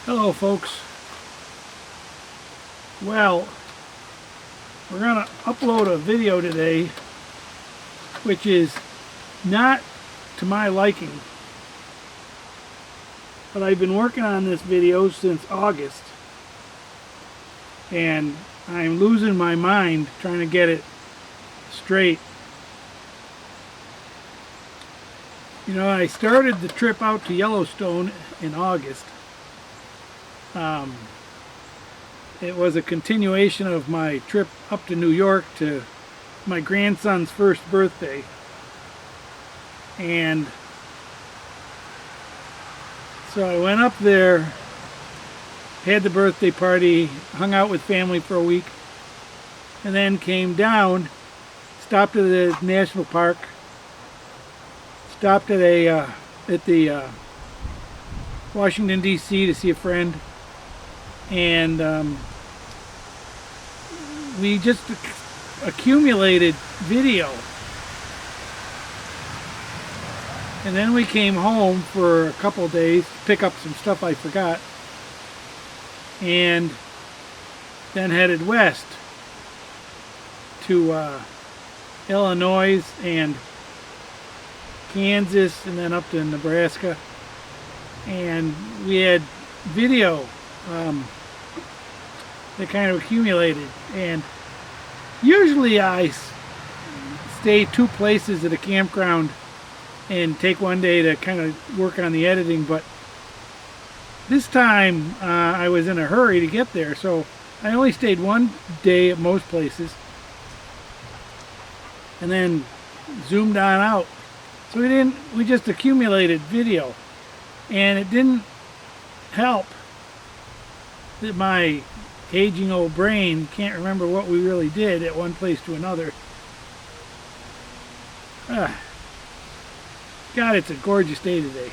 Hello folks. Well, we're going to upload a video today which is not to my liking, but I've been working on this video since August and I'm losing my mind trying to get it straight. You know, I started the trip out to Yellowstone in August. It was a continuation of my trip up to New York to my grandson's first birthday. And so I went up there, had the birthday party, hung out with family for a week, and then came down, stopped at the national park, stopped at the Washington D.C. to see a friend, and we just accumulated video. And then we came home for a couple of days to pick up some stuff I forgot, and then headed west to Illinois and Kansas, and then up to Nebraska. And we had video that kind of accumulated, and usually I stay two places at a campground and take one day to kind of work on the editing, but this time I was in a hurry to get there, so I only stayed one day at most places and then zoomed on out. So we just accumulated video, and it didn't help that my aging old brain can't remember what we really did at one place to another. God, it's a gorgeous day today.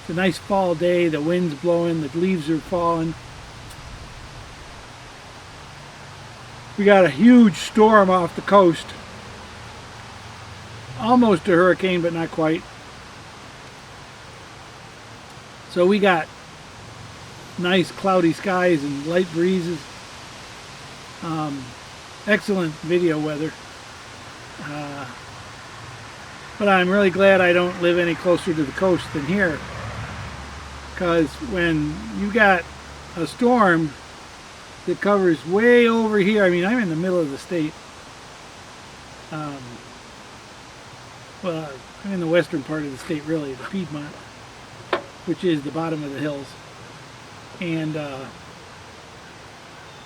It's a nice fall day, the wind's blowing, the leaves are falling. We got a huge storm off the coast. Almost a hurricane, but not quite. So we got nice cloudy skies and light breezes. Excellent video weather. But I'm really glad I don't live any closer to the coast than here, because when you got a storm that covers way over here, I mean, I'm in the middle of the state. Well, I'm in the western part of the state, really, the Piedmont, which is the bottom of the hills. And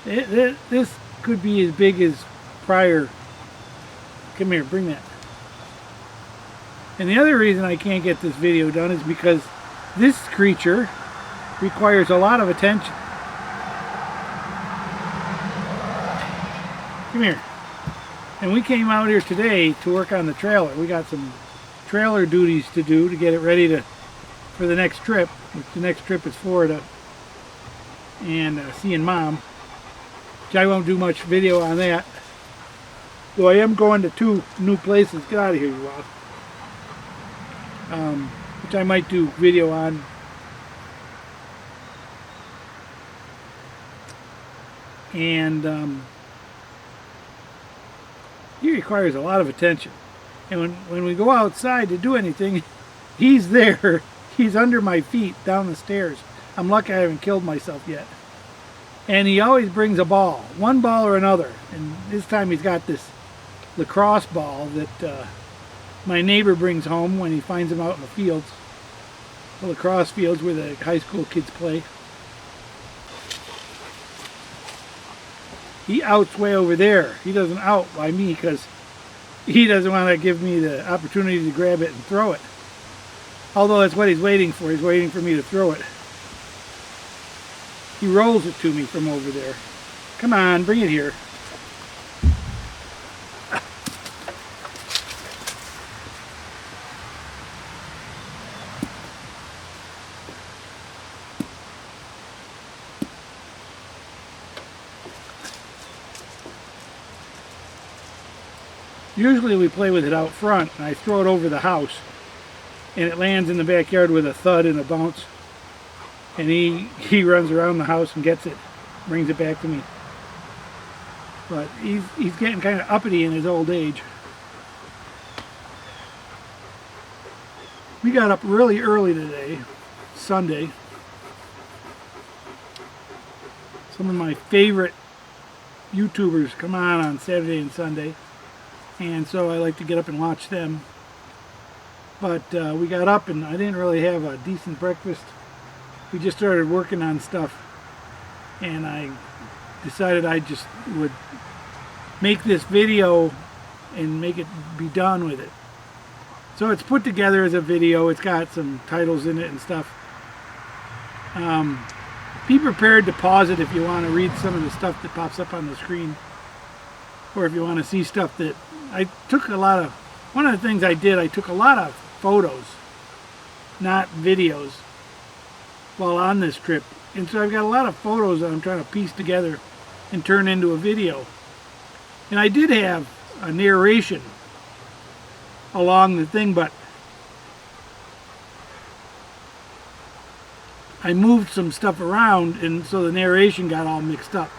this could be as big as prior. Come here, bring that. And the other reason I can't get this video done is because this creature requires a lot of attention. Come here. And we came out here today to work on the trailer. We got some trailer duties to do to get it ready for the next trip. The next trip is Florida and seeing Mom, which I won't do much video on that. Though I am going to two new places. Get out of here, you all. Which I might do video on. And he requires a lot of attention. And when we go outside to do anything, he's there. He's under my feet down the stairs. I'm lucky I haven't killed myself yet. And he always brings a ball, one ball or another. And this time he's got this lacrosse ball that my neighbor brings home when he finds them out in the fields, the lacrosse fields where the high school kids play. He outs way over there. He doesn't out by me because he doesn't want to give me the opportunity to grab it and throw it. Although that's what he's waiting for. He's waiting for me to throw it. He rolls it to me from over there. Come on, bring it here. Usually we play with it out front, and I throw it over the house, and it lands in the backyard with a thud and a bounce. and he runs around the house and gets it, brings it back to me. But he's getting kind of uppity in his old age. We got up really early today, Sunday. Some of my favorite YouTubers come on Saturday and Sunday, and so I like to get up and watch them. But we got up and I didn't really have a decent breakfast. We just started working on stuff, and I decided I just would make this video and make it be done with it. So it's put together as a video. It's got some titles in it and stuff. Be prepared to pause it if you want to read some of the stuff that pops up on the screen, or if you want to see stuff that I took a lot of. One of the things I did, I took a lot of photos, not videos, while on this trip. And so I've got a lot of photos that I'm trying to piece together and turn into a video. And I did have a narration along the thing, but I moved some stuff around, and so the narration got all mixed up.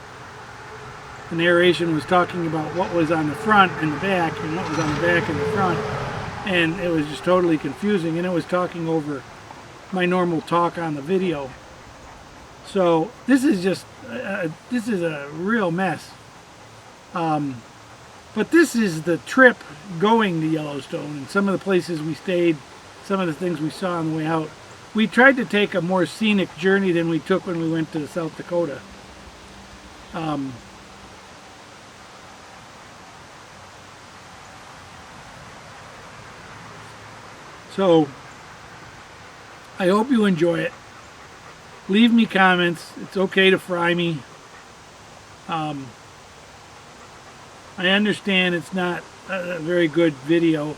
The narration was talking about what was on the front and the back, and what was on the back and the front, and it was just totally confusing, and it was talking over my normal talk on the video. So this is just this is a real mess. But this is the trip going to Yellowstone, and some of the places we stayed, some of the things we saw on the way out. We tried to take a more scenic journey than we took when we went to South Dakota. So I hope you enjoy it. Leave me comments. It's okay to fry me. I understand it's not a very good video,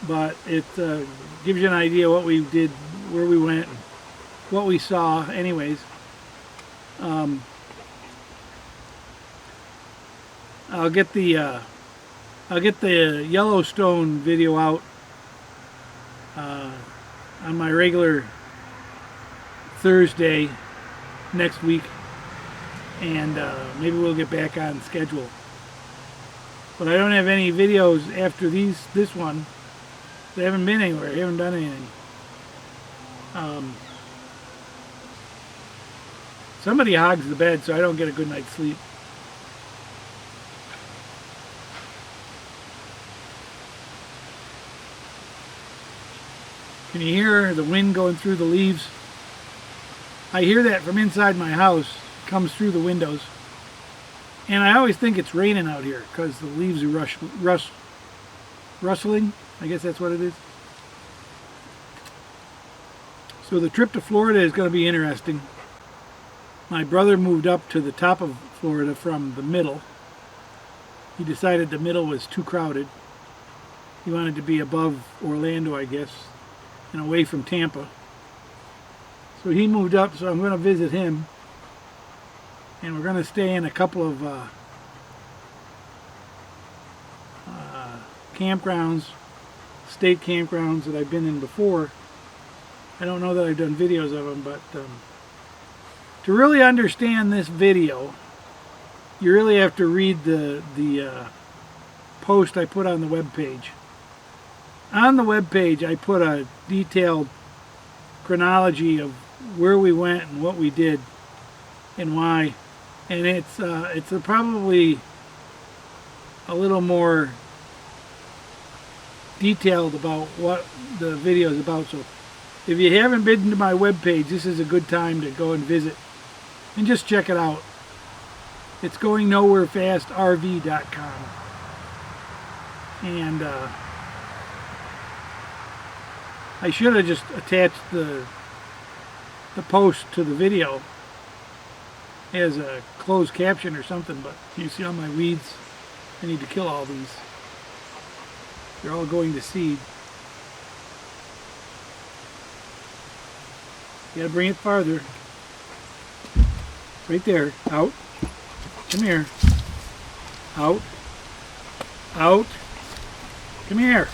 but it gives you an idea what we did, where we went, and what we saw. Anyways, I'll get the Yellowstone video out on my regular Thursday next week, and maybe we'll get back on schedule. But I don't have any videos after this one. They haven't been anywhere. I haven't done anything. Somebody hogs the bed, so I don't get a good night's sleep. Can you hear the wind going through the leaves? I hear that from inside my house. It comes through the windows. And I always think it's raining out here because the leaves are rustling. I guess that's what it is. So the trip to Florida is going to be interesting. My brother moved up to the top of Florida from the middle. He decided the middle was too crowded. He wanted to be above Orlando, I guess, and away from Tampa. So he moved up, so I'm going to visit him. And we're going to stay in a couple of campgrounds, state campgrounds that I've been in before. I don't know that I've done videos of them, but to really understand this video, you really have to read the post I put on the web page. On the web page, I put a detailed chronology of where we went and what we did and why. And it's probably a little more detailed about what the video is about. So if you haven't been to my webpage, this is a good time to go and visit and just check it out. It's goingnowherefastrv.com. And I should have just attached the post to the video as a closed caption or something, but you see all my weeds. I need to kill all these. They're all going to seed. You gotta bring it farther. Right there. Out. Come here. Out. Out. Come here.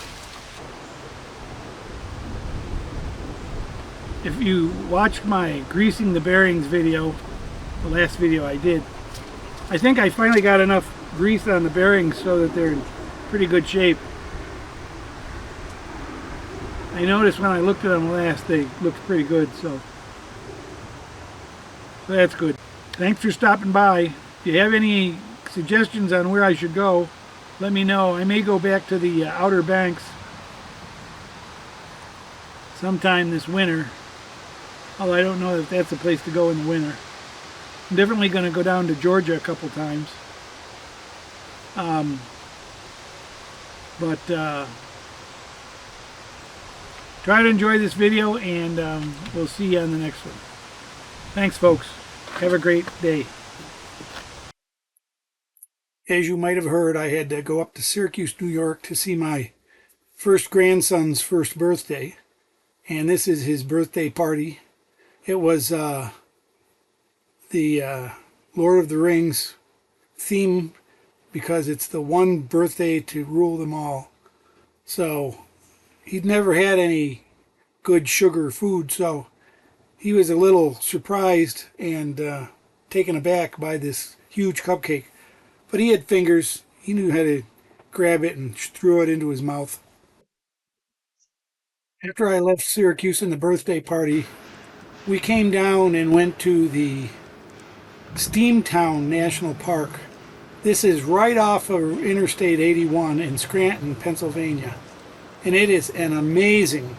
If you watched my greasing the bearings video, the last video I did, I think I finally got enough grease on the bearings so that they're in pretty good shape. I noticed when I looked at them last, they looked pretty good, so that's good. Thanks for stopping by. If you have any suggestions on where I should go, let me know. I may go back to the Outer Banks sometime this winter, although I don't know if that's a place to go in the winter. I'm definitely going to go down to Georgia a couple times. Try to enjoy this video, and we'll see you on the next one. Thanks, folks. Have a great day. As you might have heard, I had to go up to Syracuse, New York to see my first grandson's first birthday. And this is his birthday party. It was the Lord of the Rings theme, because it's the one birthday to rule them all. So he'd never had any good sugar food, so he was a little surprised and taken aback by this huge cupcake. But he had fingers. He knew how to grab it and threw it into his mouth. After I left Syracuse in the birthday party, we came down and went to the Steamtown National Park. This is right off of Interstate 81 in Scranton, Pennsylvania. And it is an amazing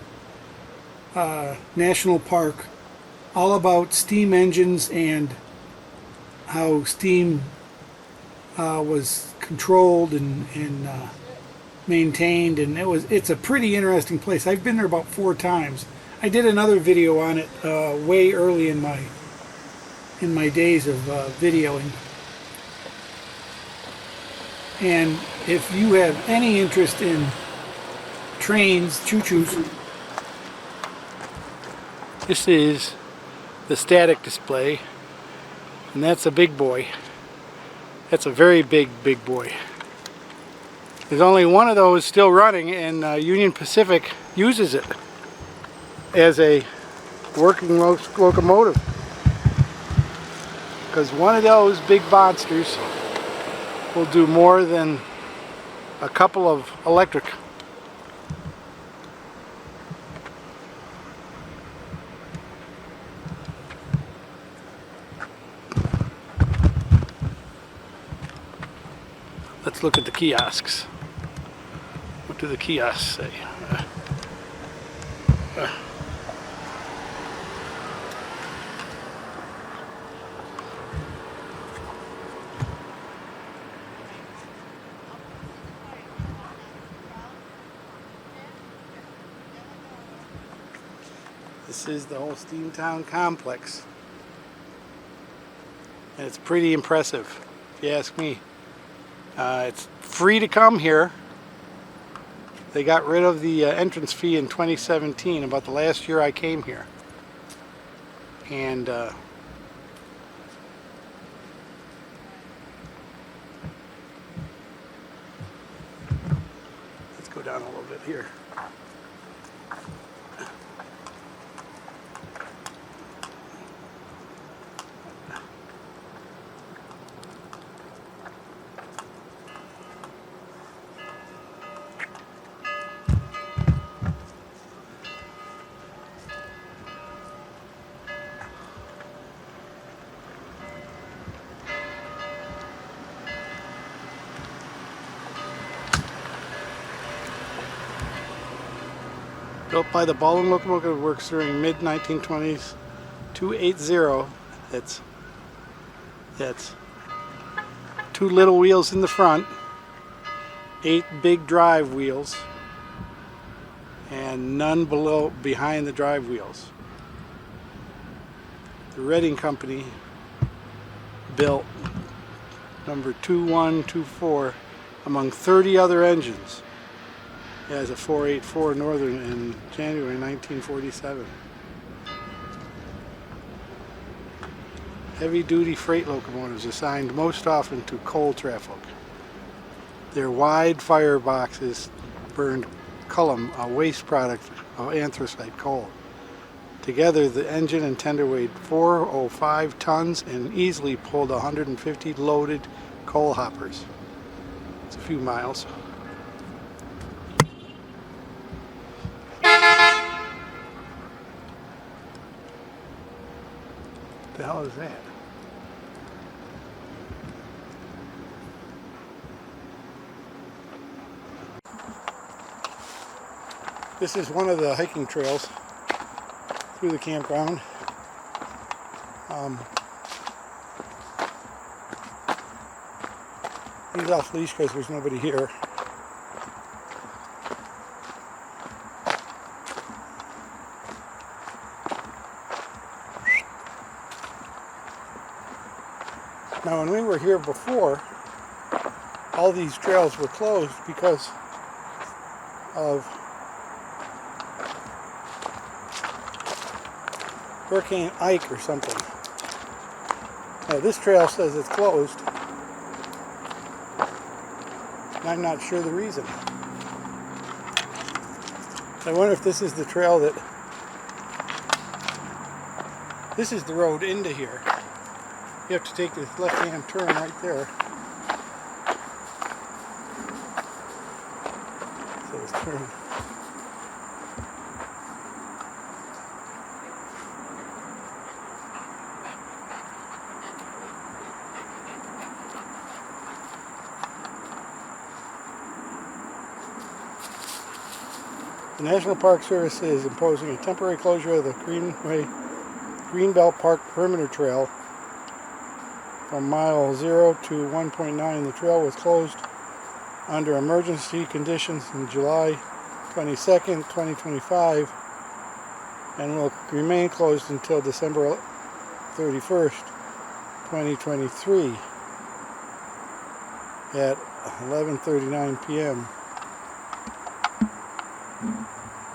national park, all about steam engines and how steam was controlled and maintained, and it's a pretty interesting place. I've been there about 4 times. I did another video on it way early in my days of videoing. And if you have any interest in trains, choo-choos, this is the static display, and that's a big boy. That's a very big boy. There's only one of those still running, and Union Pacific uses it as a working locomotive, because one of those big monsters will do more than a couple of electric. Let's look at the kiosks. What do the kiosks say? This is the whole Steamtown complex, and it's pretty impressive, if you ask me. It's free to come here. They got rid of the entrance fee in 2017, about the last year I came here. And let's go down a little bit here. Built by the Baldwin Locomotive Works during mid-1920s, 280. That's 2 little wheels in the front, 8 big drive wheels, and none behind the drive wheels. The Reading Company built number 2124 among 30 other engines as a 484 Northern in January 1947. Heavy-duty freight locomotives assigned most often to coal traffic. Their wide fireboxes burned culum, a waste product of anthracite coal. Together, the engine and tender weighed 405 tons and easily pulled 150 loaded coal hoppers. It's a few miles. What the hell is that? This is one of the hiking trails through the campground. He's off leash because there's nobody here. Now when we were here before, all these trails were closed because of Hurricane Ike or something. Now this trail says it's closed. I'm not sure the reason. I wonder if this is the trail that... This is the road into here. You have to take this left-hand turn right there. So let's turn. The National Park Service is imposing a temporary closure of the Greenbelt Park Perimeter Trail from mile 0 to 1.9. The trail was closed under emergency conditions on July 22nd, 2025 and will remain closed until December 31st, 2023 at 11:39 p.m.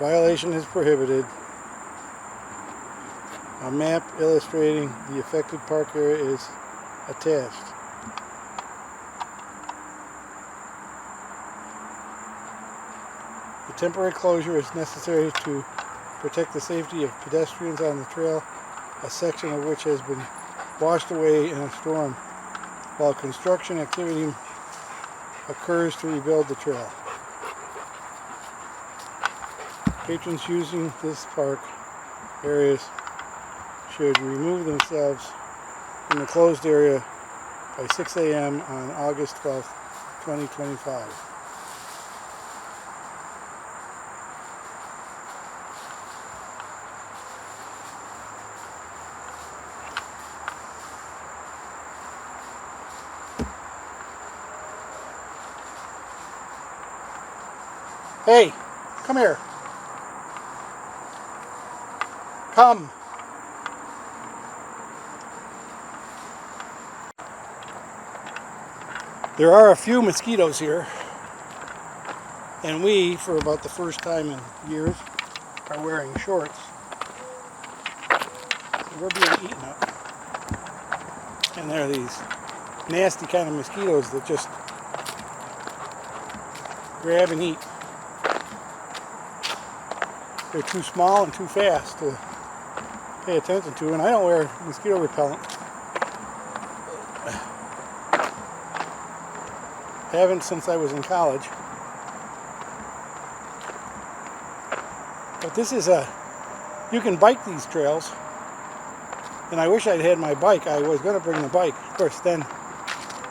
Violation is prohibited. A map illustrating the affected park area is attached. The temporary closure is necessary to protect the safety of pedestrians on the trail, a section of which has been washed away in a storm, while construction activity occurs to rebuild the trail. Patrons using this park areas should remove themselves from the closed area by 6 a.m. on August 12th, 2025. Hey, come here. Come. There are a few mosquitoes here, and we, for about the first time in years, are wearing shorts. So we're being eaten up. And there are these nasty kind of mosquitoes that just grab and eat. They're too small and too fast to pay attention to, and I don't wear mosquito repellent. Haven't since I was in college. But this is you can bike these trails, and I wish I'd had my bike. I was going to bring the bike. Of course, then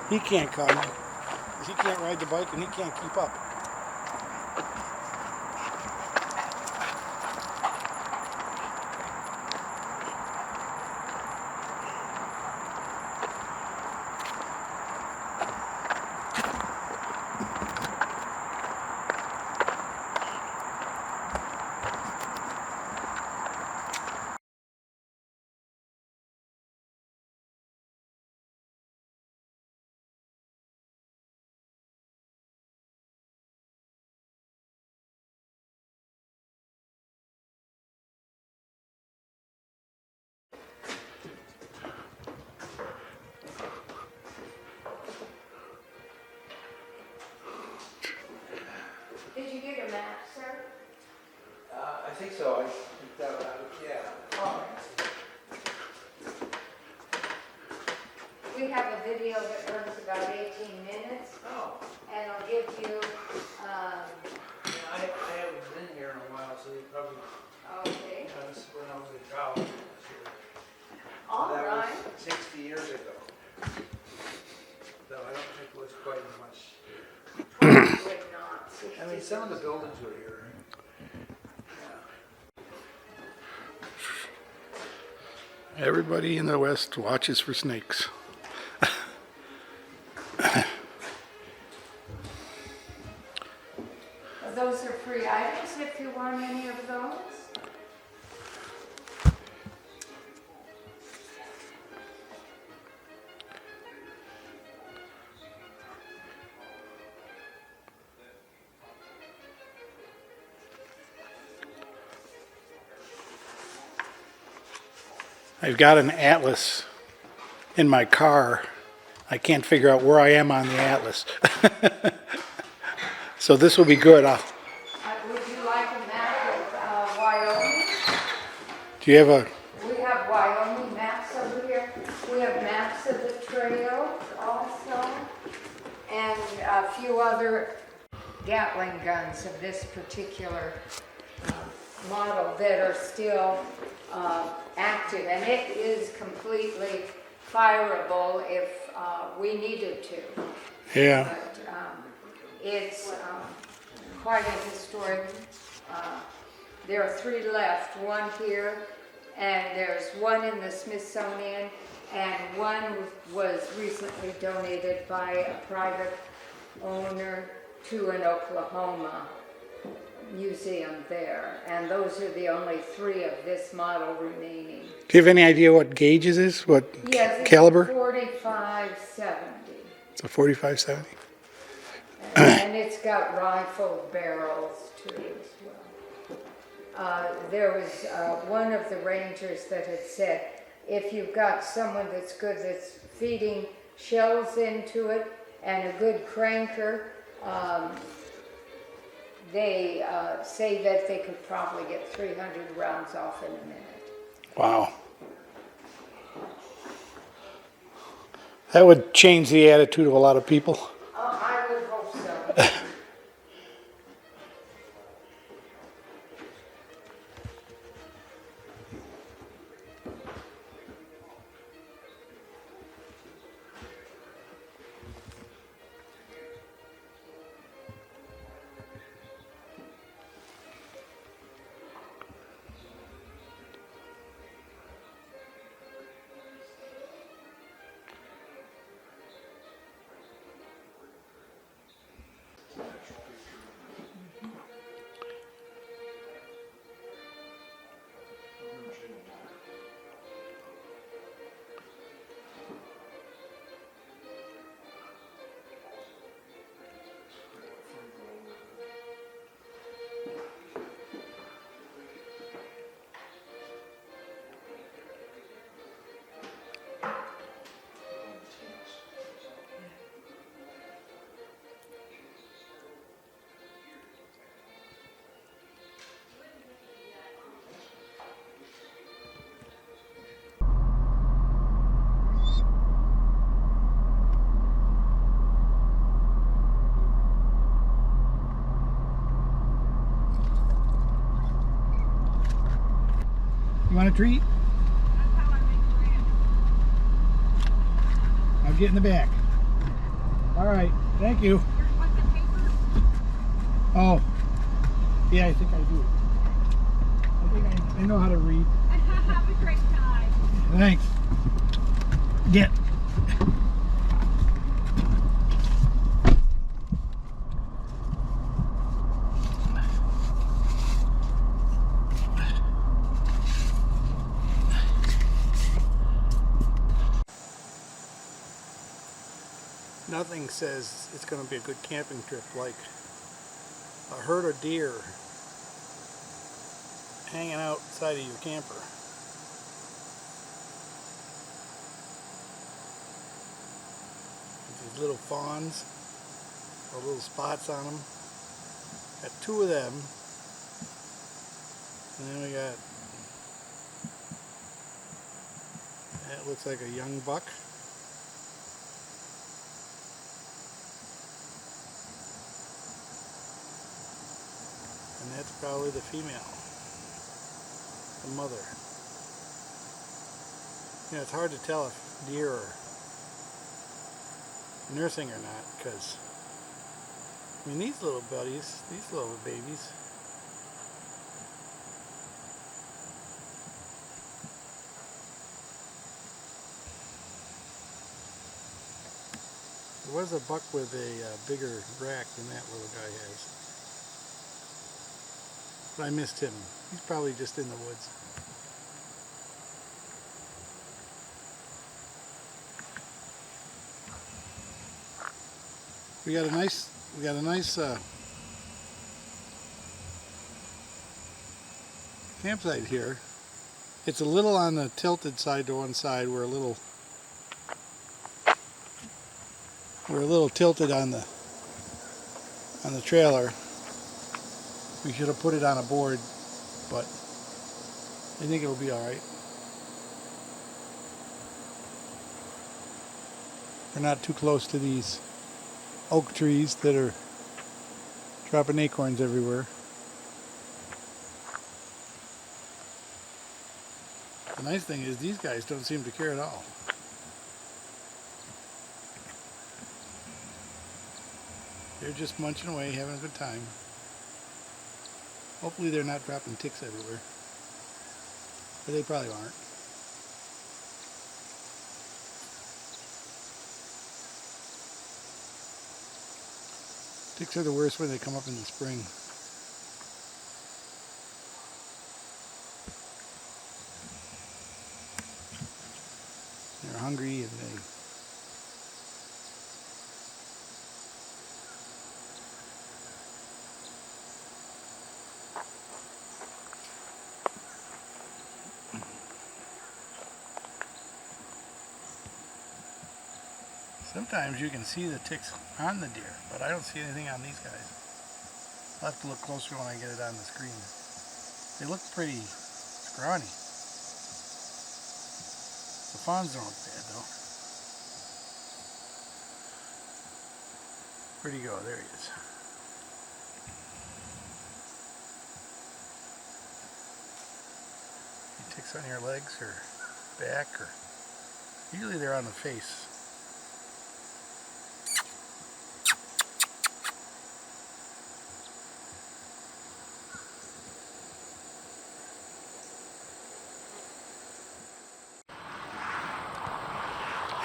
he can't come, because he can't ride the bike and he can't keep up. we have a video that runs about 18 minutes, Oh, and it'll give you, yeah, I haven't been here in a while, so you probably, okay, this is when I was a child. all That right. was 60 years ago. So I don't think it was quite as much. Probably not. I mean, some of the buildings were here. Everybody in the West watches for snakes. Those are free items if you want any of those. I've got an atlas in my car. I can't figure out where I am on the atlas. So this will be good. Would you like a map of Wyoming? Do you have a... We have Wyoming maps over here. We have maps of the trail also, and a few other Gatling guns of this particular model that are still active, and it is completely fireable if we needed to. Yeah. But it's quite a historic. There are 3 left, one here, and there's one in the Smithsonian, and one was recently donated by a private owner to an Oklahoma museum there, and those are the only 3 of this model remaining. Do you have any idea what gauge it is? What Yes, it's caliber? 4570. It's a 45-70. And it's got rifle barrels too as well. There was one of the rangers that had said, if you've got someone that's good that's feeding shells into it and a good cranker, they say that they could probably get 300 rounds off in a minute. Wow. That would change the attitude of a lot of people. I would hope so. You want a treat? I'll get in the back. All right, thank you. Oh, yeah, I think I do. I think I know how to read. Have a great time. Thanks. Get. Nothing says it's going to be a good camping trip like a herd of deer hanging outside of your camper. These little fawns, or little spots on them. Got 2 of them. And then we got, that looks like a young buck. And that's probably the female, the mother. You know, it's hard to tell if deer are nursing or not, because I mean these little buddies, these little babies, there was a buck with a bigger rack than that little guy has, but I missed him. He's probably just in the woods. We got a nice campsite here. It's a little on the tilted side to one side. We're a little tilted on the trailer. We should have put it on a board, but I think it'll be all right. We're not too close to these oak trees that are dropping acorns everywhere. The nice thing is these guys don't seem to care at all. They're just munching away, having a good time. Hopefully they're not dropping ticks everywhere. But they probably aren't. Ticks are the worst when they come up in the spring. They're hungry and they sometimes you can see the ticks on the deer, but I don't see anything on these guys. I'll have to look closer when I get it on the screen. They look pretty scrawny. The fawns don't look bad though. Where'd he go? There he is. Any ticks on your legs or back, or usually they're on the face.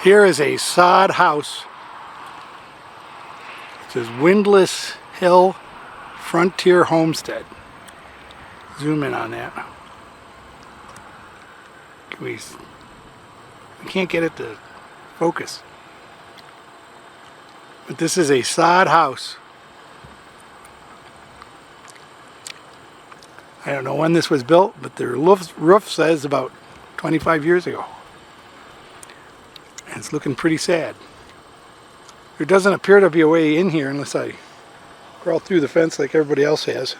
Here is a sod house. It says Windless Hill Frontier Homestead. Zoom in on that. We can't get it to focus. But this is a sod house. I don't know when this was built, but the roof says about 25 years ago. It's looking pretty sad. There doesn't appear to be a way in here unless I crawl through the fence like everybody else has.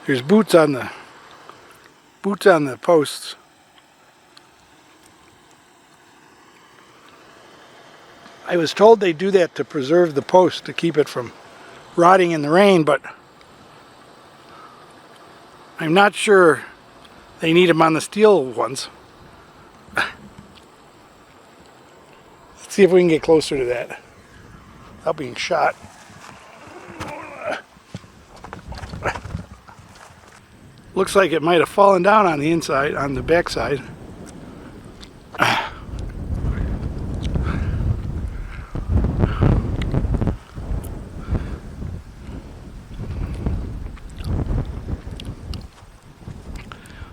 There's boots on the posts. I was told they do that to preserve the post, to keep it from rotting in the rain, but I'm not sure they need them on the steel ones. Let's see if we can get closer to that without being shot. Looks like it might have fallen down on the inside, on the back side.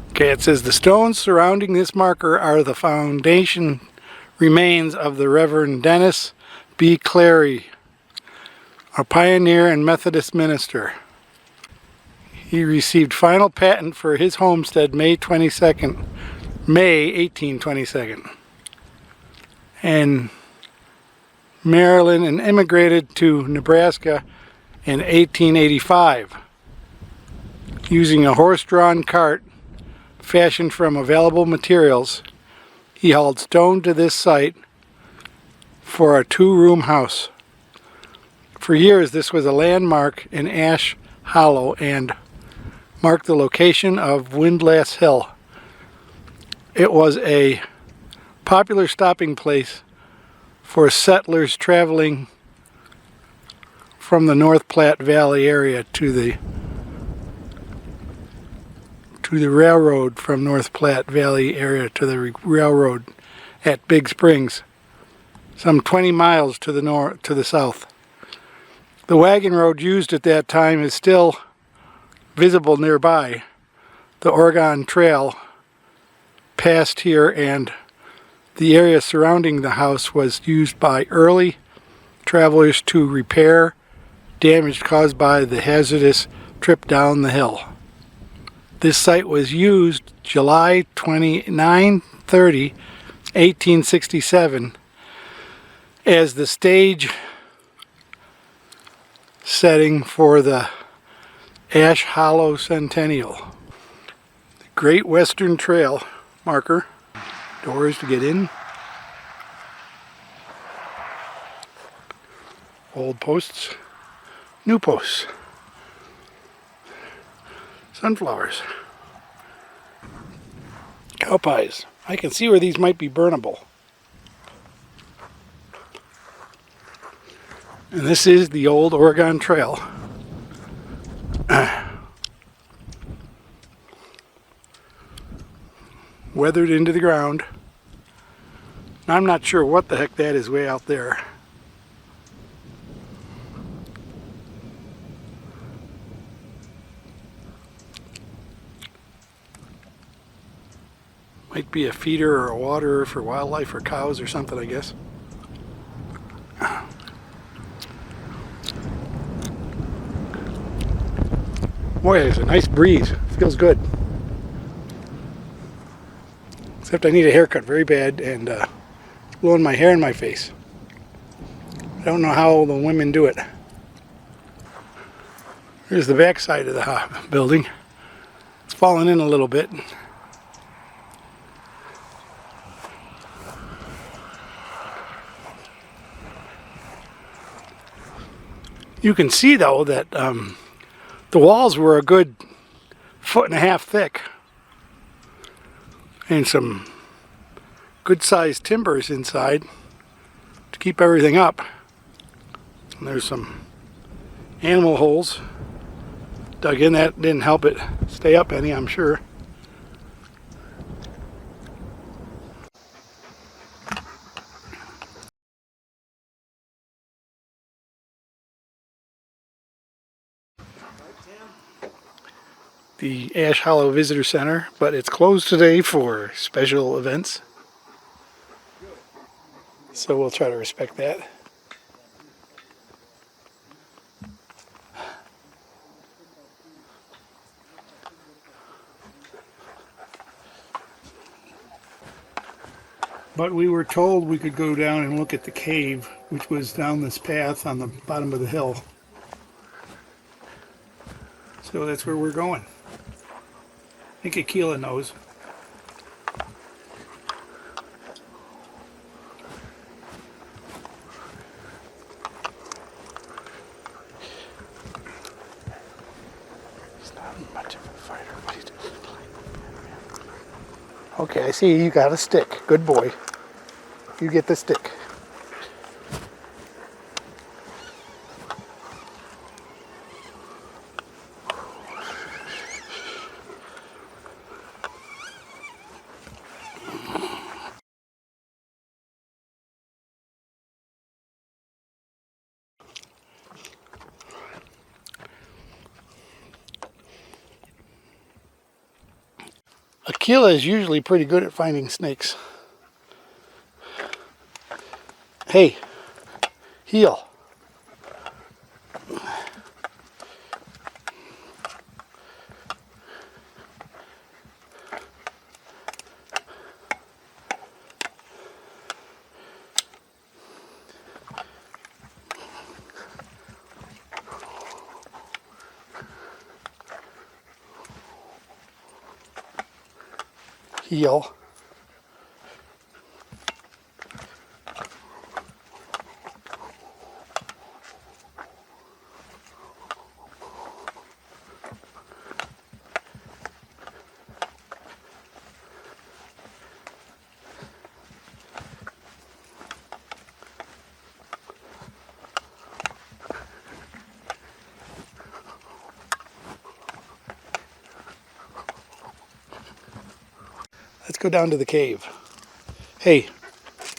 Okay, it says the stones surrounding this marker are the foundation remains of the Reverend Dennis B. Clary, a pioneer and Methodist minister. He received final patent for his homestead May 1822, and Maryland, and immigrated to Nebraska in 1885 using a horse-drawn cart fashioned from available materials. He hauled stone to this site for a 2-room house. For years, this was a landmark in Ash Hollow and marked the location of Windlass Hill. It was a popular stopping place for settlers traveling from the North Platte Valley area to the railroad, from North Platte Valley area to the railroad at Big Springs, some 20 miles to the south. The wagon road used at that time is still visible nearby. The Oregon Trail passed here, and the area surrounding the house was used by early travelers to repair damage caused by the hazardous trip down the hill. This site was used July 29-30, 1867 as the stage setting for the Ash Hollow Centennial. The Great Western Trail marker. Doors to get in. Old posts. New posts. Sunflowers. Cow pies. I can see where these might be burnable. And this is the old Oregon Trail. Weathered into the ground. I'm not sure what the heck that is way out there. Might be a feeder or a waterer for wildlife or cows or something, I guess. Boy, there's a nice breeze. Feels good. Except I need a haircut very bad, and it's blowing my hair in my face. I don't know how the women do it. Here's the back side of the building. It's fallen in a little bit. You can see, though, that the walls were a good 1.5 feet thick, and some good-sized timbers inside to keep everything up. And there's some animal holes dug in. That didn't help it stay up any, I'm sure. The Ash Hollow Visitor Center, but it's closed today for special events. So we'll try to respect that. But we were told we could go down and look at the cave, which was down this path on the bottom of the hill. So that's where we're going. I think Akela knows. He's not much of a fighter, but he does. Okay, I see you got a stick. Good boy. You get the stick. Akela is usually pretty good at finding snakes. Hey, heel. Heel. go down to the cave. Hey,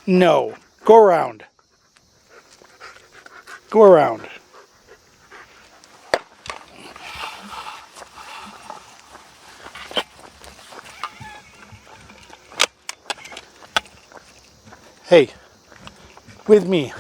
no. Go around. Go around. Hey, with me.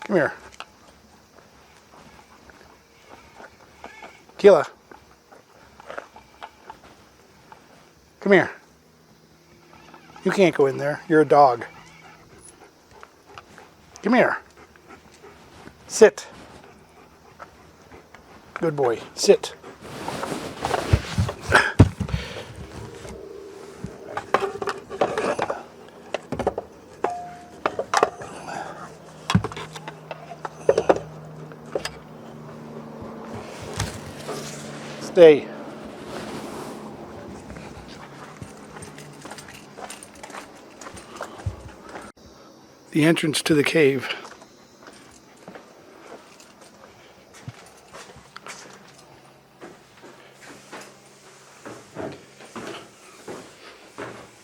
Come here. Akela. Come here. You can't go in there. You're a dog. Come here. Sit. Good boy. Sit. Stay. The entrance to the cave.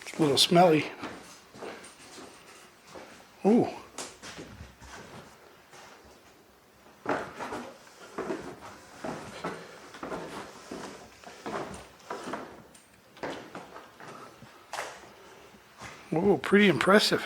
It's a little smelly. Ooh. Ooh, pretty impressive.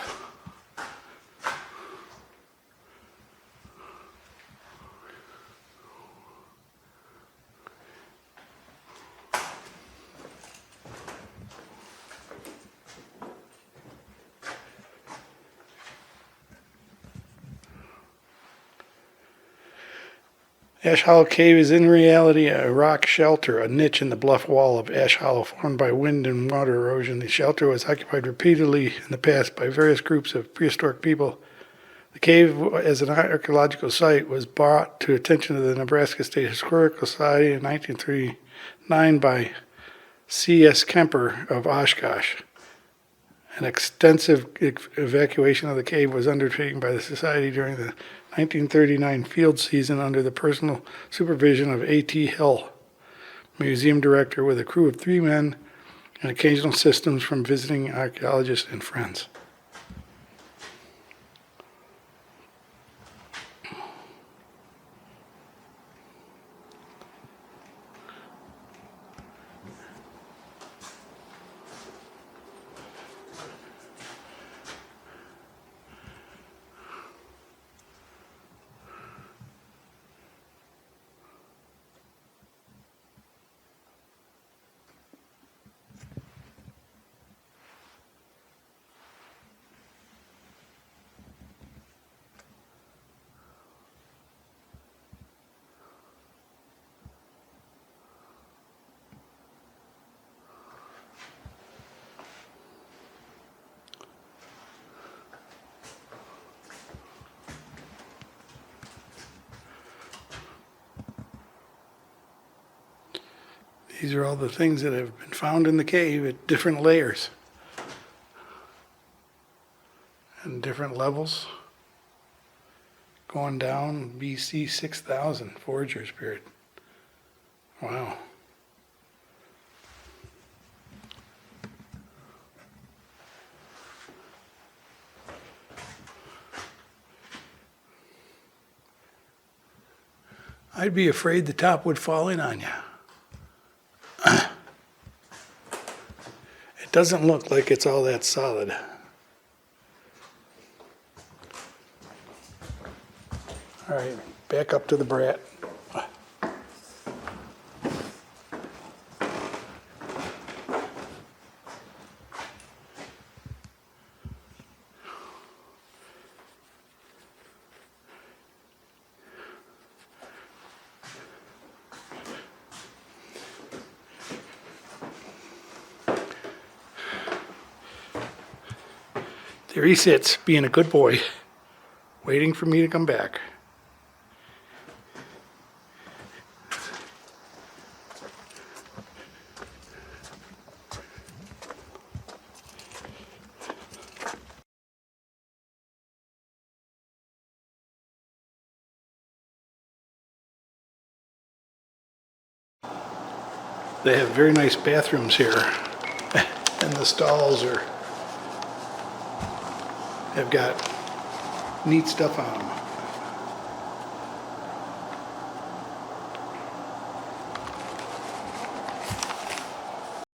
Ash Hollow Cave is in reality a rock shelter, a niche in the bluff wall of Ash Hollow formed by wind and water erosion. The shelter was occupied repeatedly in the past by various groups of prehistoric people. The cave, as an archaeological site, was brought to attention of the Nebraska State Historical Society in 1939 by C.S. Kemper of Oshkosh. An extensive evacuation of the cave was undertaken by the Society during the 1939 field season under the personal supervision of A.T. Hill, museum director, with a crew of 3 men and occasional assistance from visiting archaeologists and friends. These are all the things that have been found in the cave at different layers and different levels. Going down BC 6000, Forager's period. Wow. I'd be afraid the top would fall in on you. It doesn't look like it's all that solid. All right, back up to the brat. Here he sits, being a good boy, waiting for me to come back. They have very nice bathrooms here, and the stalls have got neat stuff on them.